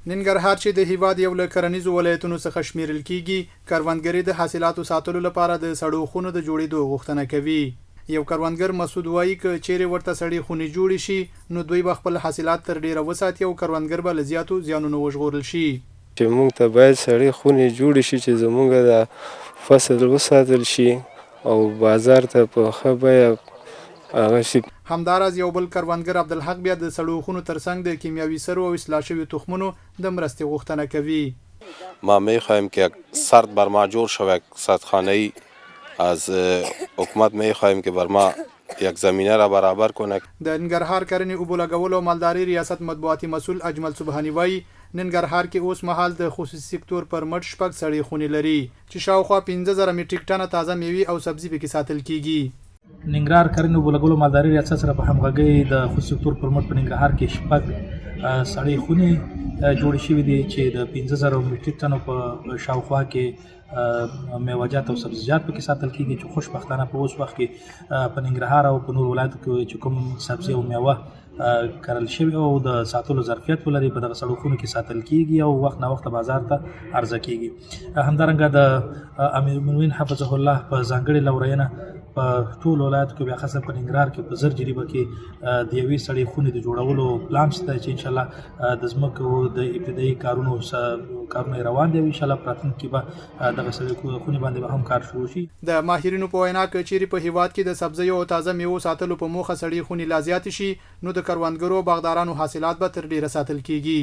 ننګرهار چې د هیواد یو له کرنیزو ولایتونو څخه شمیرل کیږي کروندګري د حاصلاتو ساتلو لپاره د سړو خونو د جوړېدو غوښتنه کوي. یو کروندګر مسعود وایي چې چیرې ورته سړې خونې جوړې شي نو دوی به خپل حاصلات تر ډیره وساتي او کروندګر به له زیاتو زیانونو وژغورل شي. چې موږ ته باید سړې خونې جوړې شي چې زموږ د فصل وساتل شي او بازار ته په ښه بیه هغه شي. همداراز یو بل کروندګر عبدالحق بیا د سړو خونو ترڅنګ د کیمیاوي سرو او اصلاح شویو تخمونو د مرستې غوښتنه کوي. ما میخوایم که سرد بر ما جور شود سدخانه‌ای از حکومت میخوایم که بر ما یک زمینه را برابر کنه. د ننګرهار کرنې اوبو لګولو او مالداري ریاست مطبوعاتي مسؤل اجمل سبحانی وایي ننګرهار کې اوس مهال د خصوصي سکتور پر مټ شپږ سړې خونې لري چې شاوخوا 15,000 میټریک ټنه تازه میوې او سبزي پکې ساتل کیږي. ننګرهار کرنې اوبو لګولو مالداري ریاست سره په همغږۍ د خصوصي سکتور پر مټ په ننګرهار کې شپږ سړې خونې جوړې شوې دي چې د 15,000 میټریک ټنو په شاوخوا کې میوه‌جات او سبزیجات پکې ساتل کیږي چې خوشبختانه په اوس وخت کې په ننګرهار او په نور ولایتو کې چې کوم سبزي او میوه کرل شوی او د ساتلو ظرفیت ولري په دغه سړو خونو کې ساتل کیږي او وخت نه وخت بازار ته عرضه کیږي. همدارنګه د امیر المؤمنین حفظه الله په ځانګړې لورینه په ټول ولایت کې بیا خاصه په ننګرهار کې په زر جریبه کې د یوې سړې خونې د جوړولو پلان شته چې ان شاء الله د ځمکو د ابتدایي کارونه روان دي او ان شاء الله راتلونکي به دغه سړې خونې باندې به هم کار شروع شي. د ماهرینو په وینا کې چیرې په هیواد کې د سبزیو او تازه میوو ساتلو په موخه سړې خونې لا زیات شي نو د کروندګرو باغدارانو حاصلات به تر ډیره ساتل کیږي.